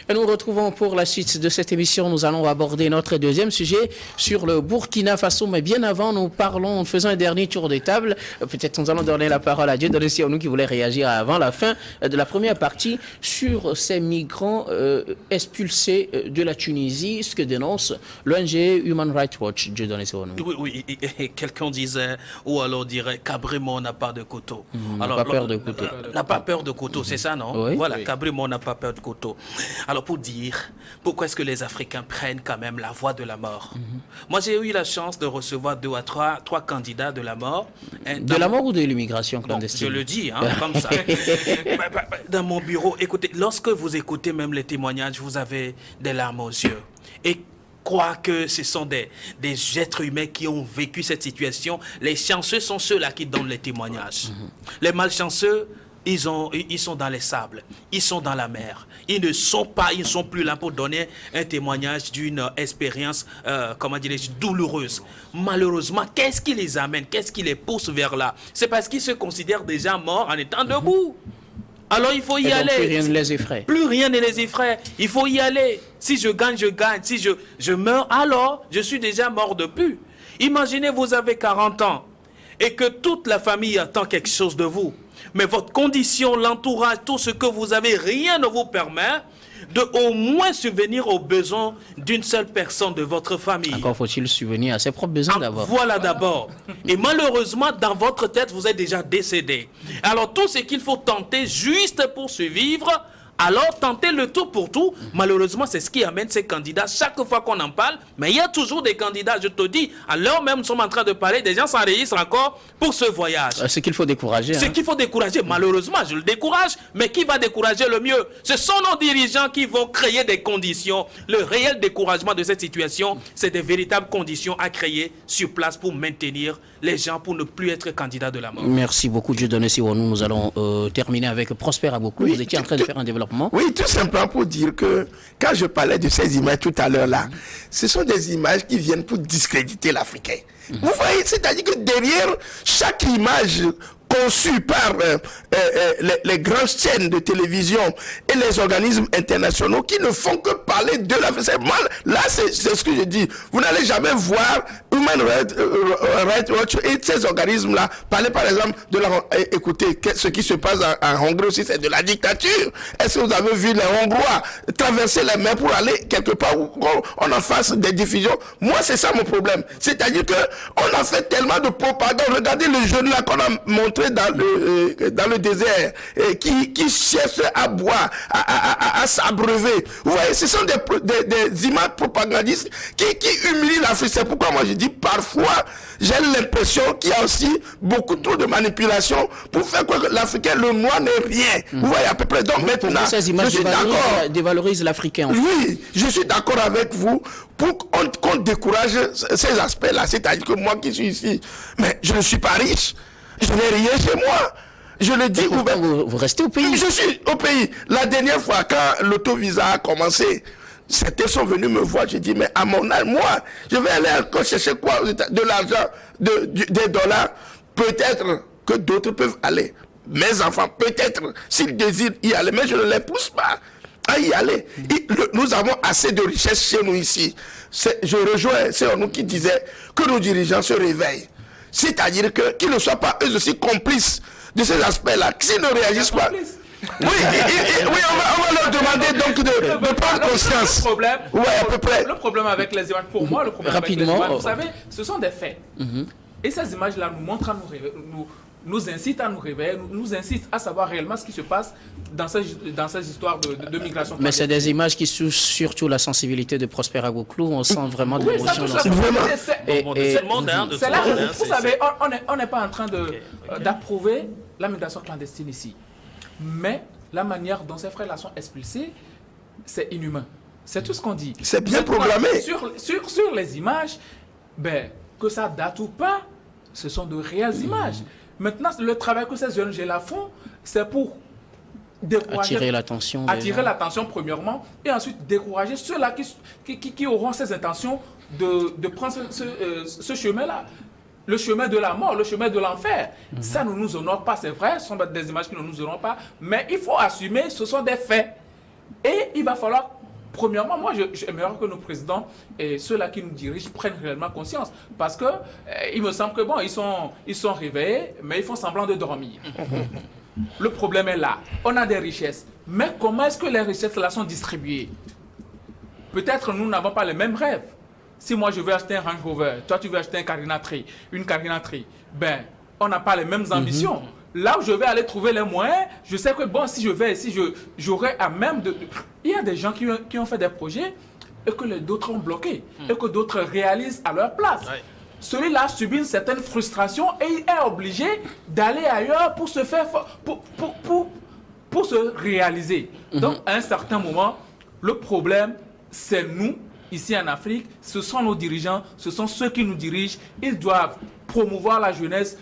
Et nous retrouvons pour la suite de cette émission. Nous allons aborder notre deuxième sujet sur le Burkina Faso. Mais bien avant, nous faisons un dernier tour de table. Peut-être nous allons donner la parole à Dieudonné Sironou qui voulait réagir avant la fin de la première partie sur ces migrants expulsés de la Tunisie, ce que dénonce l'ONG Human Rights Watch. Dieudonné Sironou. Oui, et quelqu'un disait, ou alors dirait, Cabrimon n'a pas de couteau. N'a pas peur de couteau. N'a pas peur de couteau, c'est ça, non? Oui. Voilà, Cabrimon n'a pas peur de couteau. Alors, pour dire, pourquoi est-ce que les Africains prennent quand même la voie de la mort? Moi, j'ai eu la chance de recevoir 2 à 3 candidats de la mort. De la mort ou de l'immigration clandestine? Je le dis, comme ça. Dans mon bureau, écoutez, lorsque vous écoutez même les témoignages, vous avez des larmes aux yeux. Et croire que ce sont des êtres humains qui ont vécu cette situation. Les chanceux sont ceux-là qui donnent les témoignages. Les malchanceux, ils sont dans les sables, ils sont dans la mer. Ils ne sont plus là pour donner un témoignage d'une expérience, douloureuse. Malheureusement, qu'est-ce qui les amène? Qu'est-ce qui les pousse vers là? C'est parce qu'ils se considèrent déjà morts en étant debout. Alors il faut y aller. Plus rien ne les effraie. Plus rien ne les effraie. Il faut y aller. Si je gagne, je gagne. Si je meurs, alors je suis déjà mort depuis. Imaginez, vous avez 40 ans et que toute la famille attend quelque chose de vous. Mais votre condition, l'entourage, tout ce que vous avez, rien ne vous permet de au moins subvenir aux besoins d'une seule personne de votre famille. Encore faut-il subvenir à ses propres besoins d'abord. Voilà d'abord. Et malheureusement, dans votre tête, vous êtes déjà décédé. Alors tout ce qu'il faut tenter juste pour survivre, alors tenter le tout pour tout. Malheureusement, c'est ce qui amène ces candidats chaque fois qu'on en parle. Mais il y a toujours des candidats, je te dis. À l'heure même, nous sommes en train de parler, des gens s'enregistrent encore pour ce voyage. Ce qu'il faut décourager. Ce qu'il faut décourager, malheureusement, je le décourage. Mais qui va décourager le mieux? Ce sont nos dirigeants qui vont créer des conditions. Le réel découragement de cette situation, c'est des véritables conditions à créer sur place pour maintenir les gens, pour ne plus être candidats de la mort. Merci beaucoup, Dieudonné Sironou. Nous allons terminer avec Prosper Agboklou. Vous étiez en train de faire un développement. Oui, tout simplement pour dire que quand je parlais de ces images tout à l'heure là, ce sont des images qui viennent pour discréditer l'Africain. Vous voyez, c'est-à-dire que derrière chaque image conçue par les grandes chaînes de télévision et les organismes internationaux qui ne font que parler de l'Afrique. C'est mal. Là, c'est ce que je dis. Vous n'allez jamais voir Human Rights Watch et ces organismes-là parler, par exemple, de la... Écoutez, ce qui se passe en Hongrie aussi, c'est de la dictature. Est-ce que vous avez vu les Hongrois traverser les mers pour aller quelque part où on en fasse des diffusions? Moi, c'est ça mon problème. C'est-à-dire que on a fait tellement de propagande. Regardez le jeune là qu'on a montré dans le désert, qui cherche à boire, à s'abreuver. Vous voyez, ce sont des images propagandistes qui humilient l'Afrique. C'est pourquoi moi je dis parfois, j'ai l'impression qu'il y a aussi beaucoup trop de manipulation pour faire que l'Africain, le noir n'est rien. Vous voyez à peu près. Donc maintenant, ces images je suis d'accord. Dévalorisent l'Africain. Oui, je suis d'accord avec vous pour qu'on décourage ces aspects-là. C'est-à-dire que moi qui suis ici, mais je ne suis pas riche. Je n'ai rien chez moi. Je le dis ouvertement. Vous restez au pays. Je suis au pays. La dernière fois, quand l'autovisa a commencé, certains sont venus me voir. J'ai dit, mais à mon âge, moi, je vais aller encore chercher quoi? De l'argent, des dollars. Peut-être que d'autres peuvent aller. Mes enfants, peut-être, s'ils désirent y aller, mais je ne les pousse pas à y aller. Nous avons assez de richesses chez nous ici. Je rejoins ceux nous qui disaient que nos dirigeants se réveillent. C'est-à-dire qu'ils ne soient pas eux aussi complices de ces aspects-là. S'ils ne réagissent pas... Oui, on va leur demander donc de prendre conscience. À peu près. Le problème avec les images, pour moi, le problème Rapidement, avec les images, vous savez, ce sont des faits. Et ces images-là nous montrent à nous incitent à nous réveiller, nous incitent à savoir réellement ce qui se passe dans ces histoires de migration. Mais c'est des images qui touchent surtout la sensibilité de Prosper Agboklou. On sent vraiment de l'émotion dans ça. C'est le monde, hein, de c'est là, tout le monde, vous savez, on n'est pas en train d'approuver la migration clandestine ici. Mais la manière dont ces frères-là sont expulsés, c'est inhumain. C'est tout ce qu'on dit. C'est bien programmé. Sur les images, que ça date ou pas, ce sont de réelles images. Maintenant, le travail que ces ONG-là font, c'est pour attirer l'attention. Attirer l'attention premièrement, et ensuite décourager ceux-là qui auront ces intentions de prendre ce chemin-là. Le chemin de la mort, le chemin de l'enfer. Ça ne nous honore pas, c'est vrai, ce sont des images qui ne nous honorent pas, mais il faut assumer, ce sont des faits. Et il va falloir, premièrement, moi, j'aimerais que nos présidents et ceux-là qui nous dirigent prennent réellement conscience. Parce que il me semble que, bon, ils sont réveillés, mais ils font semblant de dormir. Le problème est là. On a des richesses. Mais comment est-ce que les richesses-là sont distribuées? Peut-être nous n'avons pas les mêmes rêves. Si moi je veux acheter un Range Rover, toi tu veux acheter une carénaterie, ben, on n'a pas les mêmes ambitions. Là où je vais aller trouver les moyens, je sais que bon, si je vais ici, j'aurai à même de... Il y a des gens qui ont fait des projets et que les d'autres ont bloqué et que d'autres réalisent à leur place. Ouais. Celui-là subit une certaine frustration et il est obligé d'aller ailleurs pour se faire... pour se réaliser. Donc, à un certain moment, le problème, c'est nous, ici en Afrique, ce sont nos dirigeants, ce sont ceux qui nous dirigent. Ils doivent promouvoir la jeunesse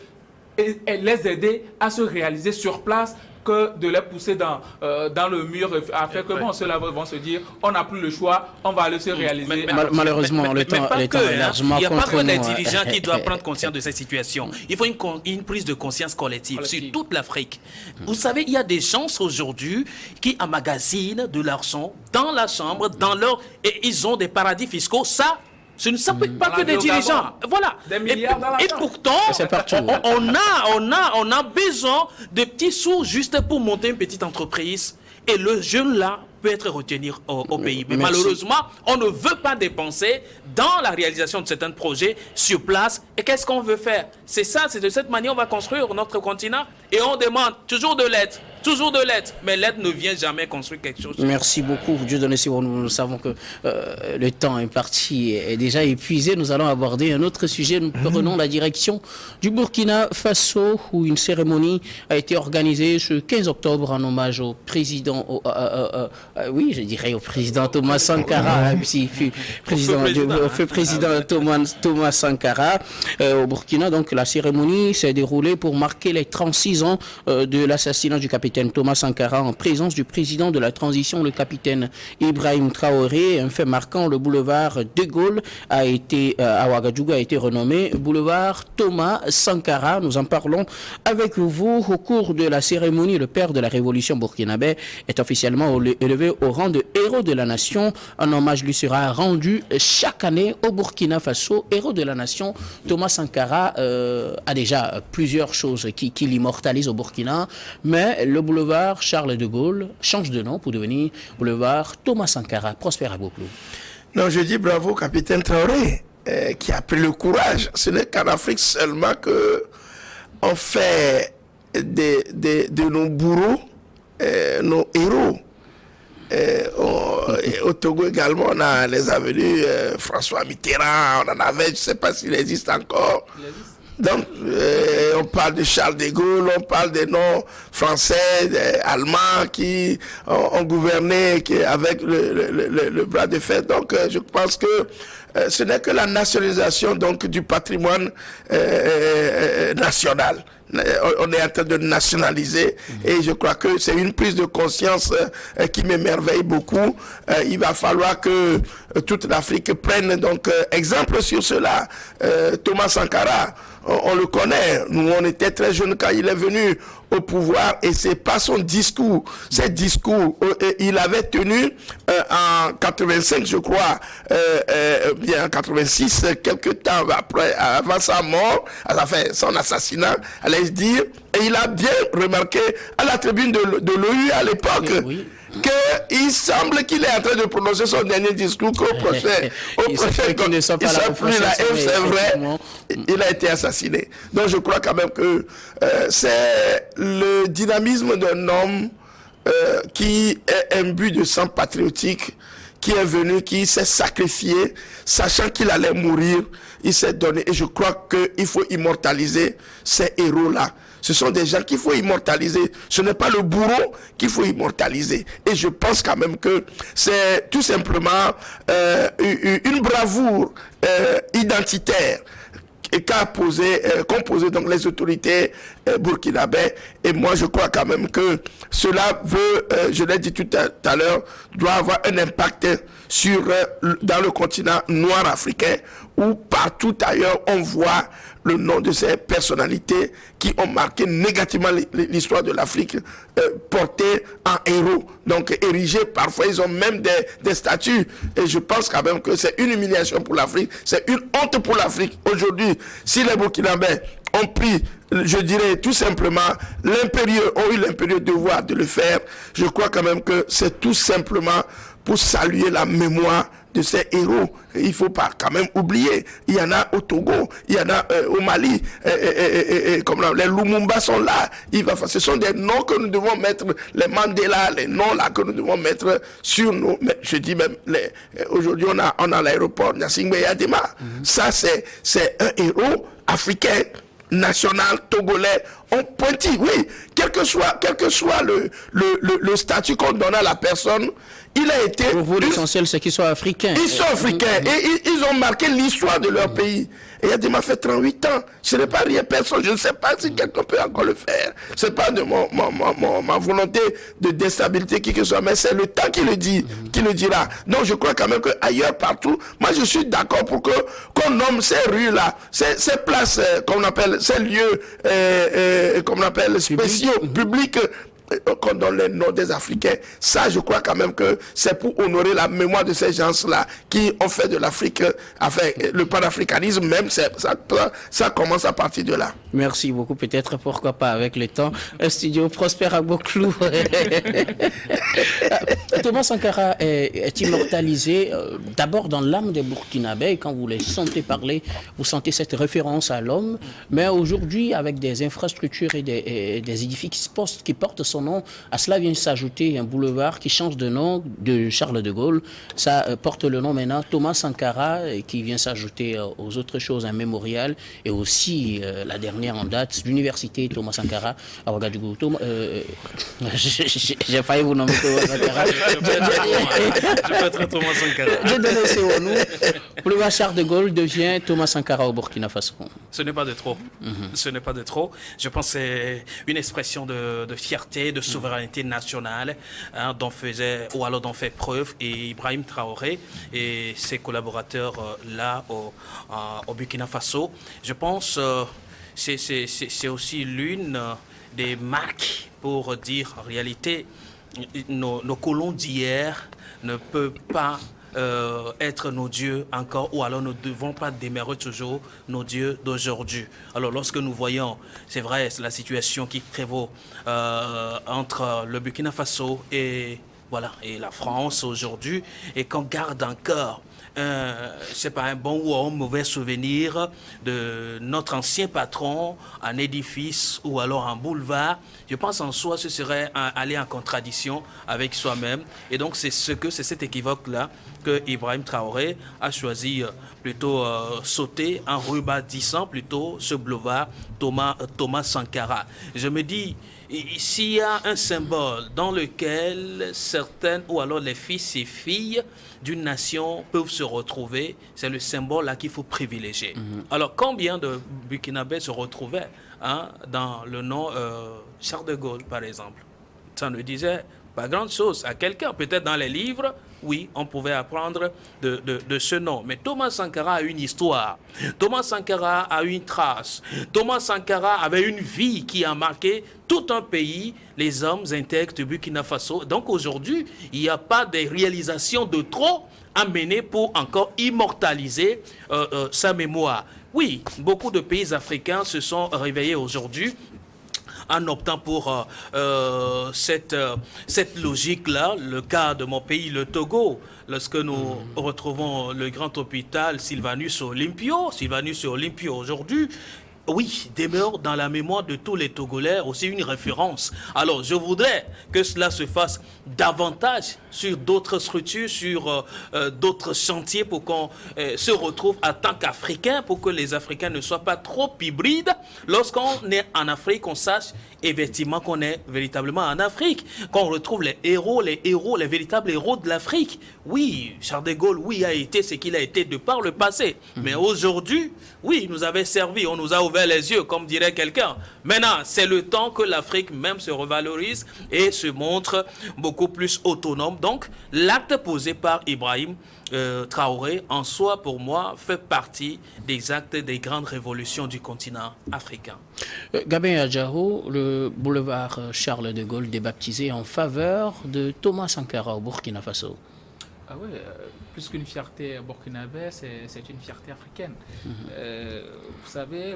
et les aider à se réaliser sur place que de les pousser dans le mur à faire que bon, ceux-là vont se dire on n'a plus le choix, on va aller se réaliser. Malheureusement, le temps est largement contre nous. Il n'y a pas que les dirigeants qui doivent prendre conscience de cette situation. Il faut une prise de conscience collective sur toute l'Afrique. Vous savez, il y a des gens aujourd'hui qui emmagasinent de l'argent dans la chambre, et ils ont des paradis fiscaux. Ça, ce ne sont pas que des dirigeants. Voilà. Des milliards dans la et pourtant, on a besoin de petits sous juste pour monter une petite entreprise. Et le jeune là peut être retenu au pays. Mais malheureusement, on ne veut pas dépenser dans la réalisation de certains projets sur place. Et qu'est-ce qu'on veut faire? C'est ça, c'est de cette manière qu'on va construire notre continent. Et on demande toujours de l'aide. Toujours de l'aide, mais l'aide ne vient jamais construire quelque chose. Merci beaucoup, Dieu donne si nous savons que le temps est parti, est déjà épuisé. Nous allons aborder un autre sujet. Nous prenons la direction du Burkina Faso, où une cérémonie a été organisée ce 15 octobre en hommage au président, oui, je dirais au président Thomas Sankara, président Thomas Sankara au Burkina. Donc la cérémonie s'est déroulée pour marquer les 36 ans de l'assassinat du capitaine Thomas Sankara en présence du président de la transition, le capitaine Ibrahim Traoré. Un fait marquant, le boulevard de Gaulle à Ouagadougou a été renommé boulevard Thomas Sankara. Nous en parlons avec vous. Au cours de la cérémonie, le père de la révolution burkinabé est officiellement élevé au rang de héros de la nation. Un hommage lui sera rendu chaque année au Burkina Faso. Héros de la nation, Thomas Sankara a déjà plusieurs choses qui l'immortalisent au Burkina, mais le boulevard Charles de Gaulle change de nom pour devenir boulevard Thomas Sankara. Prosper Agboklou. Non, je dis bravo, capitaine Traoré, qui a pris le courage. Ce n'est qu'en Afrique seulement que on fait de nos bourreaux nos héros. Au Togo également, on a les avenues François Mitterrand, on en avait, je ne sais pas s'il existe encore. Donc, on parle de Charles de Gaulle, on parle des noms français, des Allemands qui ont gouverné avec le bras de fer. Donc, je pense que ce n'est que la nationalisation donc, du patrimoine national. On est en train de nationaliser et je crois que c'est une prise de conscience qui m'émerveille beaucoup. Il va falloir que toute l'Afrique prenne donc exemple sur cela. Thomas Sankara, on le connaît. Nous, on était très jeunes quand il est venu au pouvoir et c'est pas son discours. Ces discours, il avait tenu en 85, je crois, bien en 86, quelques temps après, avant sa mort, enfin son assassinat, allais-je dire, et il a bien remarqué à la tribune de l'ONU à l'époque. Oui. Qu'il semble qu'il est en train de prononcer son dernier discours qu'au prochain il ne sera plus là. Et c'est vrai, il a été assassiné. Donc je crois quand même que c'est le dynamisme d'un homme qui est imbu de sang patriotique, qui est venu, qui s'est sacrifié, sachant qu'il allait mourir, il s'est donné. Et je crois qu'il faut immortaliser ces héros-là. Ce sont des gens qu'il faut immortaliser. Ce n'est pas le bourreau qu'il faut immortaliser. Et je pense quand même que c'est tout simplement une bravoure identitaire qu'ont posé donc les autorités burkinabè. Et moi, je crois quand même que cela veut, je l'ai dit tout à l'heure, doit avoir un impact dans le continent noir africain, où partout ailleurs on voit le nom de ces personnalités qui ont marqué négativement l'histoire de l'Afrique, portés en héros, donc érigés. Parfois ils ont même des statues, et je pense quand même que c'est une humiliation pour l'Afrique, c'est une honte pour l'Afrique. Aujourd'hui, si les Burkinabés ont pris, je dirais tout simplement, ont eu l'impérieux devoir de le faire, je crois quand même que c'est tout simplement pour saluer la mémoire de ces héros. Il ne faut pas quand même oublier, il y en a au Togo, il y en a au Mali, comme les Lumumba sont là. Ce sont des noms que nous devons mettre, les Mandela, les noms là que nous devons mettre sur nous. Mais je dis même, aujourd'hui on a l'aéroport Gnassingbé Yadema. Ça c'est un héros africain, national, togolais, on pointille, oui, quel que soit le statut qu'on donne à la personne, il a été... Pour vous, l'essentiel, c'est qu'ils soient africains. Ils sont africains et ils ont marqué l'histoire de leur pays. Et Yadema fait 38 ans. Ce n'est pas rien, personne. Je ne sais pas si quelqu'un peut encore le faire. Ce n'est pas de ma volonté de déstabiliser qui que ce soit, mais c'est le temps qui le dit, qui le dira. Donc je crois quand même qu'ailleurs, partout, moi je suis d'accord pour qu'on nomme ces rues-là, ces places, qu'on appelle, ces lieux, qu'on appelle spéciaux, publics, qu'on donne les noms des Africains. Ça, je crois quand même que c'est pour honorer la mémoire de ces gens-là qui ont fait de l'Afrique, enfin, le panafricanisme même, ça commence à partir de là. Merci beaucoup. Peut-être, pourquoi pas, avec le temps. Un studio Prosper Agbo-Clou. Thomas Sankara est immortalisé d'abord dans l'âme des Burkinabés. Quand vous les sentez parler, vous sentez cette référence à l'homme. Mais aujourd'hui, avec des infrastructures et des édifices qui portent son nom, à cela vient s'ajouter un boulevard qui change de nom de Charles de Gaulle. Ça porte le nom maintenant Thomas Sankara, qui vient s'ajouter aux autres choses, un mémorial, et aussi la dernière en date, l'université Thomas Sankara à Ouagadougou. J'ai failli vous nommer Thomas Sankara. Je peux être Thomas Sankara. J'ai donné ce nom. Boulevard Charles de Gaulle devient Thomas Sankara au Burkina Faso. Ce n'est pas de trop. Ce n'est pas de trop. Je pense que c'est une expression de fierté, de souveraineté nationale, dont fait preuve et Ibrahim Traoré et ses collaborateurs là au Burkina Faso. Je pense c'est aussi l'une des marques pour dire en réalité nos colons d'hier ne peuvent pas être nos dieux encore, ou alors nous ne devons pas démarrer toujours nos dieux d'aujourd'hui. Alors lorsque nous voyons, c'est vrai, c'est la situation qui prévaut entre le Burkina Faso et la France aujourd'hui, et qu'on garde encore c'est pas un bon ou un mauvais souvenir de notre ancien patron, un édifice ou alors un boulevard, je pense en soi ce serait aller en contradiction avec soi-même. Et donc c'est cet équivoque-là que Ibrahim Traoré a choisi plutôt sauter en rebâtissant plutôt ce boulevard Thomas Sankara. Je me dis, s'il y a un symbole dans lequel certaines ou alors les fils et filles d'une nation peuvent se retrouver, c'est le symbole là qu'il faut privilégier. Alors combien de Burkinabés se retrouvaient dans le nom Charles de Gaulle par exemple? Ça ne disait pas grand chose à quelqu'un. Peut-être dans les livres, oui, on pouvait apprendre de ce nom. Mais Thomas Sankara a une histoire. Thomas Sankara a une trace. Thomas Sankara avait une vie qui a marqué tout un pays, les hommes intègres du Burkina Faso. Donc aujourd'hui, il n'y a pas de réalisation de trop à mener pour encore immortaliser sa mémoire. Oui, beaucoup de pays africains se sont réveillés aujourd'hui en optant pour cette logique-là. Le cas de mon pays, le Togo, lorsque nous retrouvons le grand hôpital Sylvanus Olympio aujourd'hui, oui, demeure dans la mémoire de tous les Togolais aussi une référence. Alors, je voudrais que cela se fasse davantage sur d'autres structures, sur d'autres chantiers pour qu'on se retrouve en tant qu'Africains, pour que les Africains ne soient pas trop hybrides. Lorsqu'on est en Afrique, on sache effectivement qu'on est véritablement en Afrique, qu'on retrouve les véritables héros de l'Afrique. Oui, Charles de Gaulle, oui, a été ce qu'il a été de par le passé. Mais aujourd'hui, oui, il nous avait servi, on nous a ouvert les yeux, comme dirait quelqu'un. Maintenant, c'est le temps que l'Afrique même se revalorise et se montre beaucoup plus autonome. Donc, l'acte posé par Ibrahim Traoré, en soi, pour moi, fait partie des actes des grandes révolutions du continent africain. Gabin Adjaro, le boulevard Charles de Gaulle débaptisé en faveur de Thomas Sankara au Burkina Faso. Ah oui, plus qu'une fierté burkinabé, c'est une fierté africaine. Vous savez,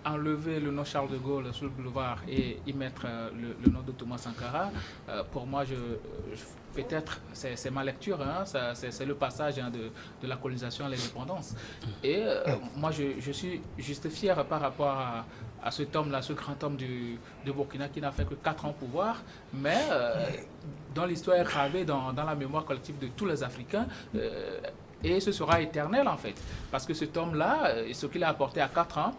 enlever le nom Charles de Gaulle sur le boulevard et y mettre le nom de Thomas Sankara, pour moi, peut-être, c'est ma lecture, hein, c'est le passage de la colonisation à l'indépendance. Et moi, je suis juste fier par rapport à cet homme-là, ce grand homme de Burkina qui n'a fait que 4 ans au pouvoir, mais dont l'histoire est gravée dans la mémoire collective de tous les Africains. Et ce sera éternel en fait. Parce que cet homme-là, ce qu'il a apporté à 4 ans,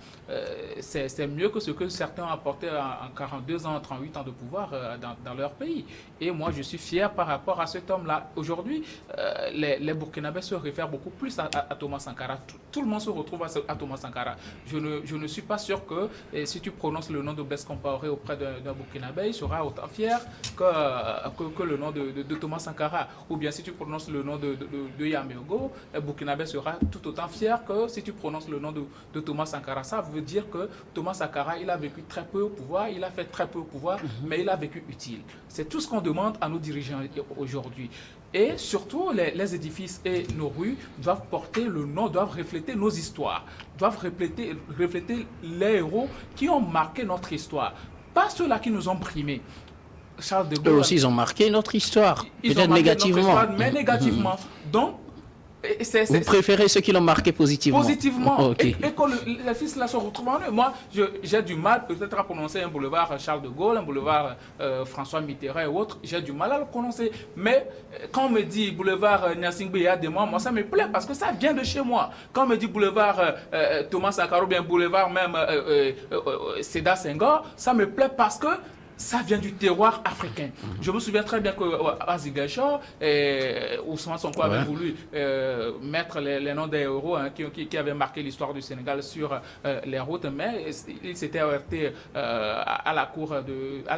c'est mieux que ce que certains ont apporté en 42 ans, 38 ans de pouvoir dans leur pays. Et moi, je suis fier par rapport à cet homme-là. Aujourd'hui, les Burkinabés se réfèrent beaucoup plus à Thomas Sankara. Tout le monde se retrouve à Thomas Sankara. Je ne suis pas sûr que si tu prononces le nom de Blaise Compaoré auprès d'un Burkinabé, il sera autant fier que le nom de Thomas Sankara. Ou bien si tu prononces le nom de Yameogo, le Burkinabé sera tout autant fier que si tu prononces le nom de Thomas Sankara. Ça veut dire que Thomas Sankara, il a vécu très peu au pouvoir, il a fait très peu au pouvoir, mais il a vécu utile. C'est tout ce qu'on demande à nos dirigeants aujourd'hui. Et surtout, les édifices et nos rues doivent porter le nom, doivent refléter nos histoires, doivent refléter les héros qui ont marqué notre histoire, pas ceux-là qui nous ont primés. Charles de Gaulle, Eux aussi, ils ont marqué notre histoire, ils peut-être ont marqué négativement. notre histoire, mais négativement. Donc, vous préférez ceux qui l'ont marqué positivement? Positivement. Oh, okay. Et que les fils là se retrouvent en eux. Moi, j'ai du mal peut-être à prononcer un boulevard Charles de Gaulle, un boulevard François Mitterrand et autres. J'ai du mal à le prononcer. Mais quand on me dit boulevard Nyasingbe Yadema, moi ça me plaît parce que ça vient de chez moi. Quand on me dit boulevard Thomas Sankara ou bien boulevard même Sédar Senghor, ça me plaît parce que ça vient du terroir africain. Je me souviens très bien qu'à Ziguinchor, Ousmane Sonko avait voulu mettre les noms des héros qui avaient marqué l'histoire du Sénégal sur les routes, mais il s'était heurté à la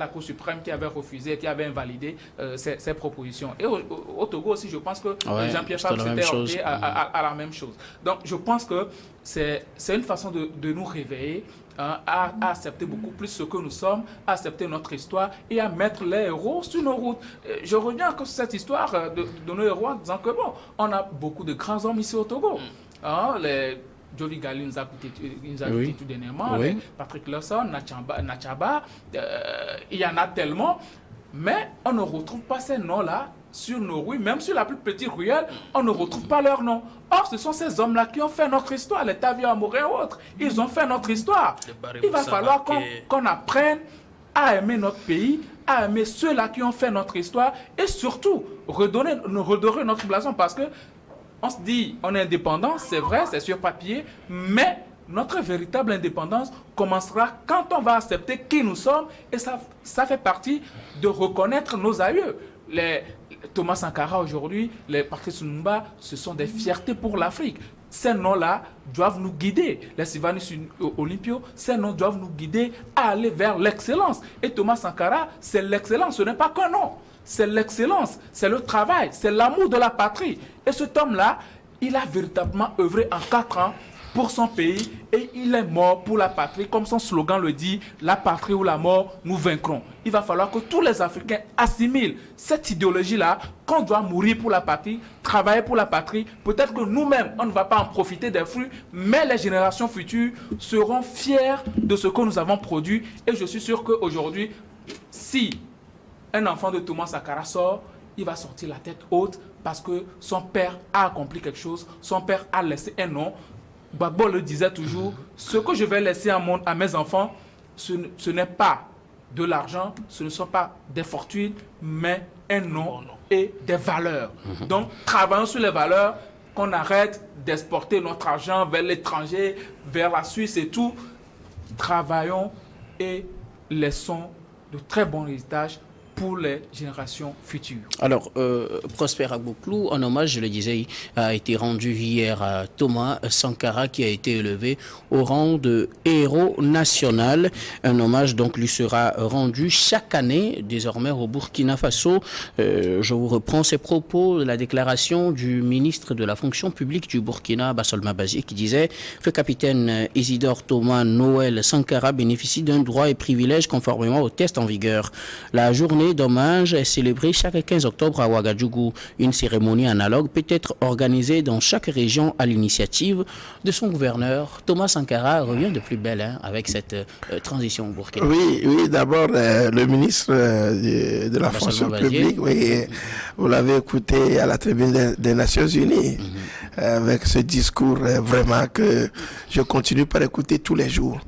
Cour suprême qui avait refusé, qui avait invalidé ces propositions. Et au Togo aussi, je pense que Jean-Pierre Fabre s'était heurté à la même chose. Donc, je pense que c'est une façon de nous réveiller, à accepter beaucoup plus ce que nous sommes, à accepter notre histoire et à mettre les héros sur nos routes. Je reviens sur cette histoire de nos héros en disant que bon, on a beaucoup de grands hommes ici au Togo. Jovi Gali nous a quitté tout dernièrement, Patrick Lawson, Nachaba, il y en a tellement, mais on ne retrouve pas ces noms-là sur nos rues, même sur la plus petite ruelle, on ne retrouve pas leur nom. Or, ce sont ces hommes-là qui ont fait notre histoire, les Tavio Amoré et autres. Ils ont fait notre histoire. Il va falloir qu'on apprenne à aimer notre pays, à aimer ceux-là qui ont fait notre histoire et surtout redorer notre blason parce que on se dit, on est indépendant, c'est vrai, c'est sur papier, mais notre véritable indépendance commencera quand on va accepter qui nous sommes et ça fait partie de reconnaître nos aïeux. Thomas Sankara aujourd'hui, les Patrice Lumumba, ce sont des fiertés pour l'Afrique. Ces noms-là doivent nous guider. Les Sylvanus Olympio, ces noms doivent nous guider à aller vers l'excellence. Et Thomas Sankara, c'est l'excellence, ce n'est pas qu'un nom. C'est l'excellence, c'est le travail, c'est l'amour de la patrie. Et cet homme-là, il a véritablement œuvré en 4 ans pour son pays et il est mort pour la patrie. Comme son slogan le dit, la patrie ou la mort, nous vaincrons. Il va falloir que tous les Africains assimilent cette idéologie-là, qu'on doit mourir pour la patrie, travailler pour la patrie. Peut-être que nous-mêmes, on ne va pas en profiter des fruits, mais les générations futures seront fiers de ce que nous avons produit. Et je suis sûr qu'aujourd'hui, si un enfant de Thomas Sankara sort, il va sortir la tête haute parce que son père a accompli quelque chose, son père a laissé un nom Gbagbo le disait toujours, ce que je vais laisser à mes enfants, ce n'est pas de l'argent, ce ne sont pas des fortunes, mais un nom et des valeurs. Donc, travaillons sur les valeurs, qu'on arrête d'exporter notre argent vers l'étranger, vers la Suisse et tout. Travaillons et laissons de très bons héritages pour les générations futures. Alors, Prosper Agboklou, en hommage, je le disais, a été rendu hier à Thomas Sankara, qui a été élevé au rang de héros national. Un hommage donc lui sera rendu chaque année, désormais au Burkina Faso. Je vous reprends ces propos de la déclaration du ministre de la fonction publique du Burkina, Bassolma Bazié, qui disait que le capitaine Isidore Thomas Noël Sankara bénéficie d'un droit et privilège conformément au test en vigueur. La journée d'hommage est célébrée chaque 15 octobre à Ouagadougou. Une cérémonie analogue peut être organisée dans chaque région à l'initiative de son gouverneur. Thomas Sankara revient de plus belle avec cette transition au Burkina. Oui, d'abord le ministre de la fonction publique, vous l'avez écouté à la tribune des Nations Unies, avec ce discours vraiment que je continue par écouter tous les jours.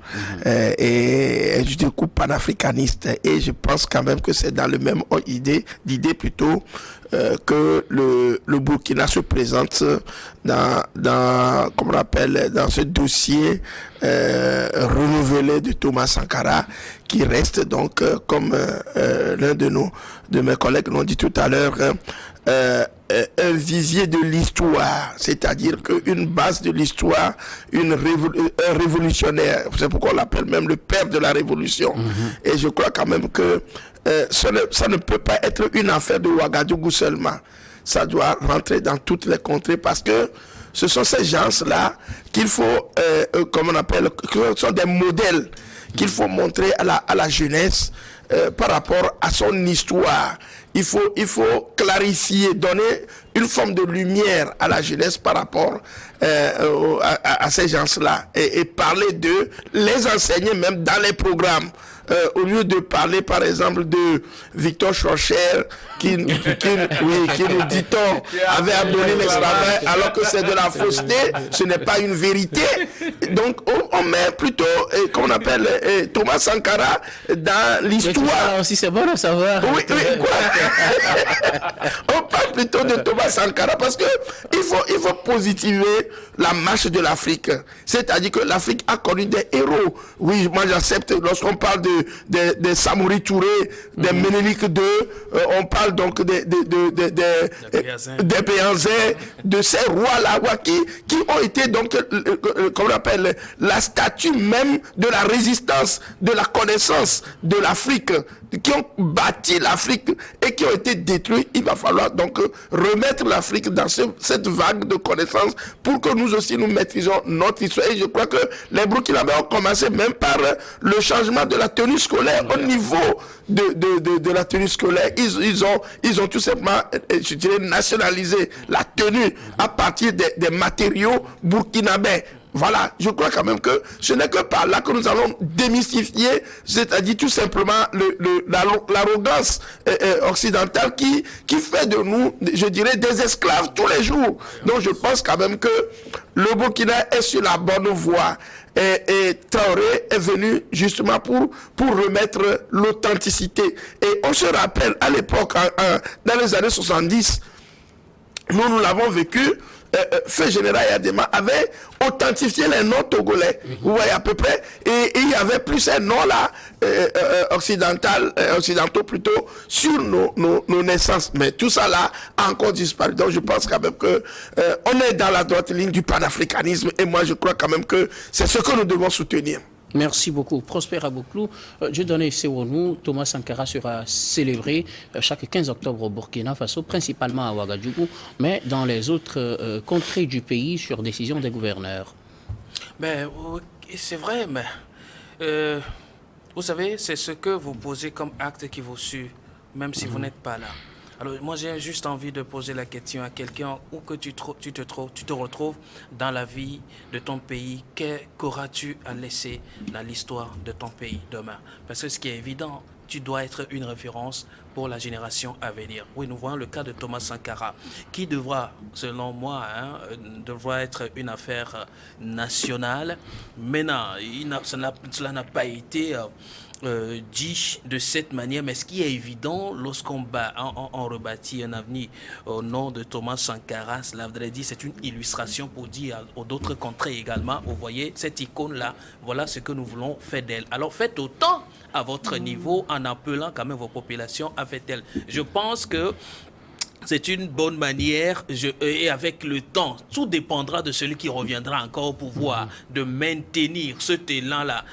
Et je dis coup panafricaniste, et je pense quand même que c'est dans le même d'idée plutôt que le Burkina se présente comme on appelle, dans ce dossier renouvelé de Thomas Sankara, qui reste donc comme l'un de mes collègues l'ont dit tout à l'heure, un visier de l'histoire, c'est-à-dire qu'une base de l'histoire, un révolutionnaire, c'est pourquoi on l'appelle même le père de la révolution. Et je crois quand même que ça ne peut pas être une affaire de Ouagadougou seulement. Ça doit rentrer dans toutes les contrées, parce que ce sont ces gens-là qu'il faut, comme on appelle, que sont des modèles qu'il faut montrer à la jeunesse par rapport à son histoire. Il faut clarifier, donner une forme de lumière à la jeunesse par rapport à ces gens-là, et parler d'eux, les enseigner même dans les programmes. Au lieu de parler par exemple de Victor Schorcher qui nous dit-on avait abandonné l'esclavage alors que c'est de la fausseté, ce n'est pas une vérité. Donc on met plutôt, comment on appelle, Thomas Sankara dans l'histoire. Aussi c'est bon à savoir. Oui, on parle plutôt de Thomas Sankara parce que il faut positiver la marche de l'Afrique. C'est-à-dire que l'Afrique a connu des héros. Oui, moi j'accepte lorsqu'on parle de Samori Touré, des Ménélique II, on parle donc des Béanzin, de ces rois-là qui ont été donc, comment on appelle, la statue même de la résistance, de la connaissance de l'Afrique, qui ont bâti l'Afrique et qui ont été détruits. Il va falloir donc remettre l'Afrique dans cette vague de connaissances pour que nous aussi nous maîtrisions notre histoire. Et je crois que les Burkinabés ont commencé même par le changement de la tenue scolaire. Au niveau de la tenue scolaire, ils ont tout simplement, je dirais, nationalisé la tenue à partir des matériaux burkinabés. Voilà, je crois quand même que ce n'est que par là que nous allons démystifier, c'est-à-dire tout simplement l'arrogance occidentale qui fait de nous, je dirais, des esclaves tous les jours. Donc je pense quand même que le Burkina est sur la bonne voie. Et Traoré est venu justement pour remettre l'authenticité. Et on se rappelle à l'époque, dans les années 70, nous l'avons vécu. Feu général Yadema avait authentifié les noms togolais, vous voyez à peu près, et il y avait plus ces noms-là occidentaux plutôt sur nos naissances, mais tout ça là a encore disparu. Donc je pense quand même que on est dans la droite ligne du panafricanisme, et moi je crois quand même que c'est ce que nous devons soutenir. Merci beaucoup. Prosper Agboklou, je donnais Sewonou, Thomas Sankara sera célébré chaque 15 octobre au Burkina Faso, principalement à Ouagadougou, mais dans les autres contrées du pays sur décision des gouverneurs. Ben, c'est vrai, mais vous savez, c'est ce que vous posez comme acte qui vous suit, même si vous n'êtes pas là. Alors, moi, j'ai juste envie de poser la question à quelqu'un où que tu te retrouves dans la vie de ton pays. Qu'auras-tu à laisser dans l'histoire de ton pays demain? Parce que ce qui est évident, tu dois être une référence pour la génération à venir. Oui, nous voyons le cas de Thomas Sankara, qui devra, selon moi, devra être une affaire nationale. Maintenant, cela n'a pas été dit de cette manière, mais ce qui est évident, lorsqu'on rebâtit un avenir au nom de Thomas Sankara, cela voudrait dire c'est une illustration pour dire aux d'autres contrées également, vous voyez, cette icône-là, voilà ce que nous voulons faire d'elle. Alors faites autant à votre niveau en appelant quand même vos populations à faire d'elle. Je pense que c'est une bonne manière, et avec le temps, tout dépendra de celui qui reviendra encore au pouvoir, de maintenir cet élan-là.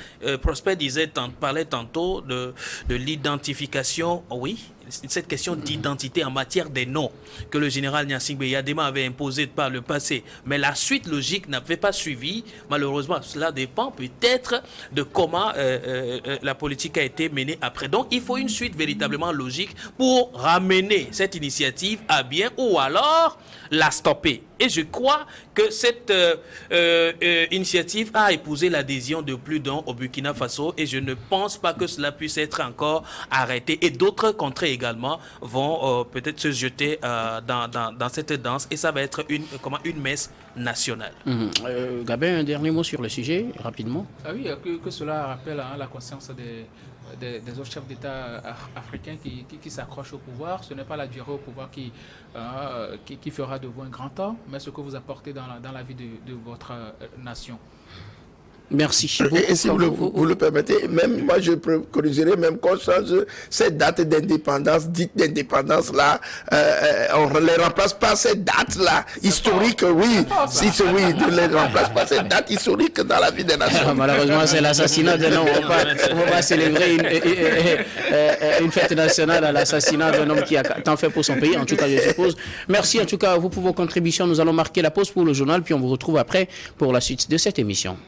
Prosper parlait tantôt de l'identification, oui, cette question d'identité en matière des noms que le général Gnassingbé Eyadema avait imposé par le passé. Mais la suite logique n'avait pas suivi. Malheureusement, cela dépend peut-être de comment la politique a été menée après. Donc, il faut une suite véritablement logique pour ramener cette initiative à bien ou alors la stopper. Et je crois que cette initiative a épousé l'adhésion de plus d'un au Burkina Faso et je ne pense pas que cela puisse être encore arrêté. Et d'autres contrées également vont peut-être se jeter dans cette danse et ça va être une messe nationale. Gabin, un dernier mot sur le sujet, rapidement. Ah oui, que cela rappelle la conscience des autres chefs d'État africains qui s'accrochent au pouvoir. Ce n'est pas la durée au pouvoir qui fera de vous un grand homme, mais ce que vous apportez dans la vie de votre nation. Merci. Et si vous le permettez, même moi je corrigerai même qu'on change cette date d'indépendance, dite d'indépendance là, on ne les remplace pas cette date là, historique, oui, on ne les remplace pas cette date historique dans la vie des nations. Malheureusement, c'est l'assassinat d'un homme. On va célébrer une fête nationale à l'assassinat d'un homme qui a tant fait pour son pays, en tout cas je suppose. Merci en tout cas à vous pour vos contributions. Nous allons marquer la pause pour le journal, puis on vous retrouve après pour la suite de cette émission.